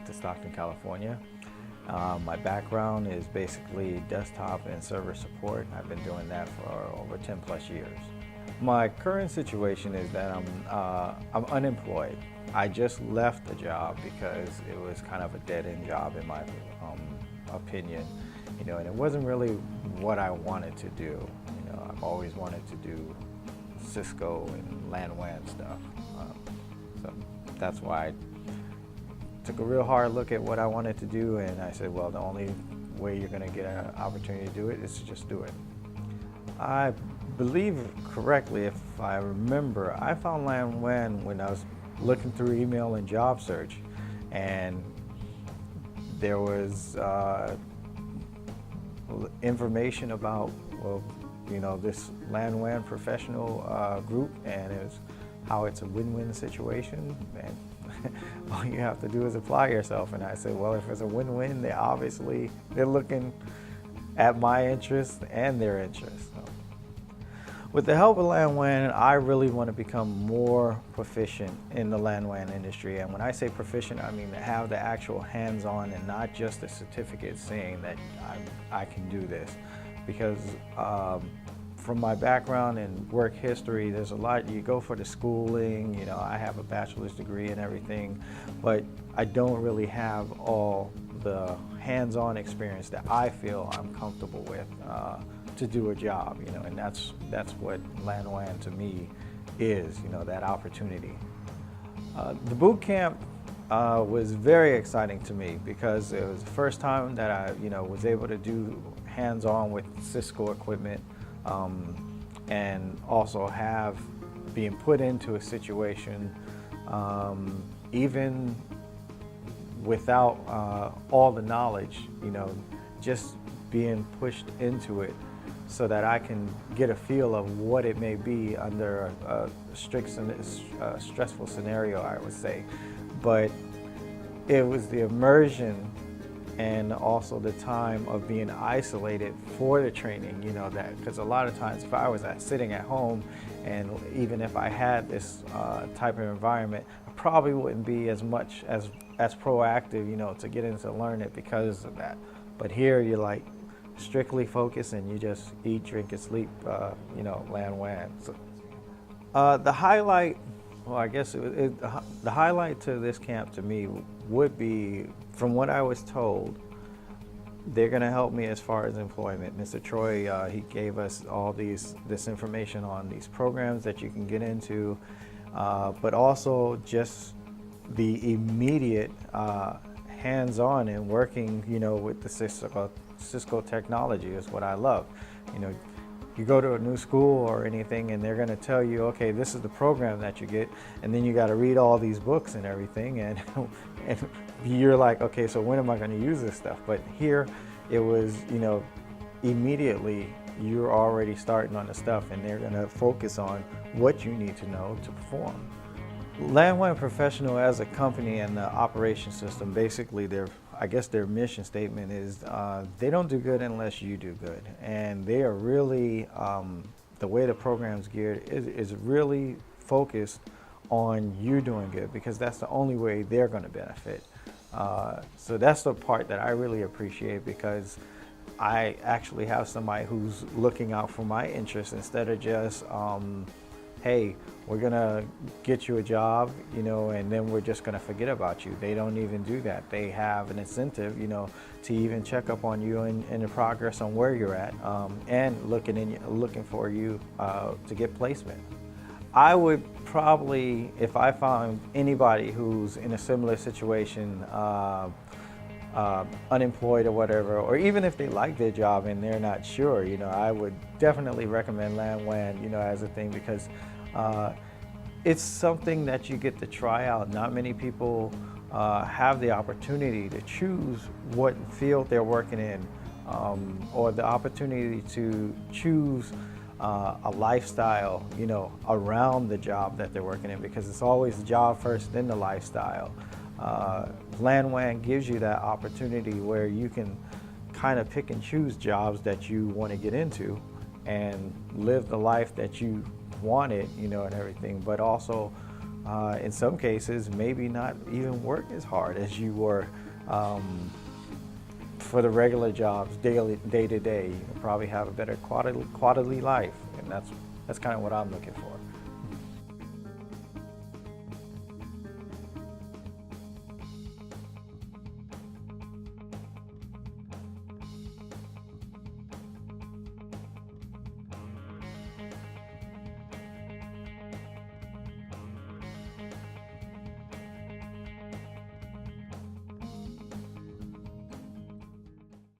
moved to Stockton, California. My background is basically desktop and server support. I've been doing that for over 10 plus years. My current situation is that I'm unemployed. I just left the job because it was kind of a dead-end job in my opinion, and it wasn't really what I wanted to do. I've always wanted to do Cisco and LAN WAN stuff. So that's why I took a real hard look at what I wanted to do, and I said, well, the only way you're going to get an opportunity to do it is to just do it. I believe correctly, if I remember, I found LAN WAN when I was looking through email and job search, and there was information about, this LAN WAN professional group, and it was how it's a win-win situation, and all you have to do is apply yourself. And I said, well, if it's a win-win, they're looking at my interests and their interests. So, with the help of LAN WAN, I really want to become more proficient in the LAN WAN industry. And when I say proficient, I mean to have the actual hands-on and not just a certificate saying that I can do this. Because from my background and work history, there's a lot. You go for the schooling, I have a bachelor's degree and everything, but I don't really have all the hands-on experience that I feel I'm comfortable with to do a job, and that's what LAN WAN to me is, that opportunity. The boot camp was very exciting to me because it was the first time that I, was able to do hands-on with Cisco equipment, and also being put into a situation, even without all the knowledge, just being pushed into it so that I can get a feel of what it may be under a stressful scenario, I would say. But it was the immersion and also the time of being isolated for the training, because a lot of times if I was sitting at home, and even if I had this type of environment, I probably wouldn't be as much as proactive, to get into learn it because of that. But here you're like strictly focused and you just eat, drink, and sleep, LAN WAN. So, the highlight, well, I guess the highlight to this camp to me would be, from what I was told, they're going to help me as far as employment. Mr. Troy, he gave us all this information on these programs that you can get into, but also just the immediate hands-on and working, with the Cisco technology is what I love. You go to a new school or anything and they're going to tell you, okay, this is the program that you get, and then you got to read all these books and everything, and you're like, okay, so when am I going to use this stuff? But here it was, immediately you're already starting on the stuff, and they're going to focus on what you need to know to perform. LAN WAN Professional as a company and the operation system, basically their mission statement is they don't do good unless you do good. And they are really, the way the program's geared is really focused on you doing good, because that's the only way they're going to benefit. So that's the part that I really appreciate, because I actually have somebody who's looking out for my interests instead of just, hey, we're gonna get you a job, and then we're just gonna forget about you. They don't even do that. They have an incentive, to even check up on you and the progress on where you're at, and looking for you to get placement. I would probably, if I found anybody who's in a similar situation, unemployed or whatever, or even if they like their job and they're not sure, I would definitely recommend LAN WAN, as a thing, because it's something that you get to try out. Not many people have the opportunity to choose what field they're working in, or the opportunity to choose a lifestyle, around the job that they're working in, because it's always the job first, then the lifestyle. LAN WAN gives you that opportunity where you can kind of pick and choose jobs that you want to get into and live the life that you wanted, and everything, but also In some cases, maybe not even work as hard as you were for the regular jobs, day to day. You'll probably have a better quality life, and that's kind of what I'm looking for.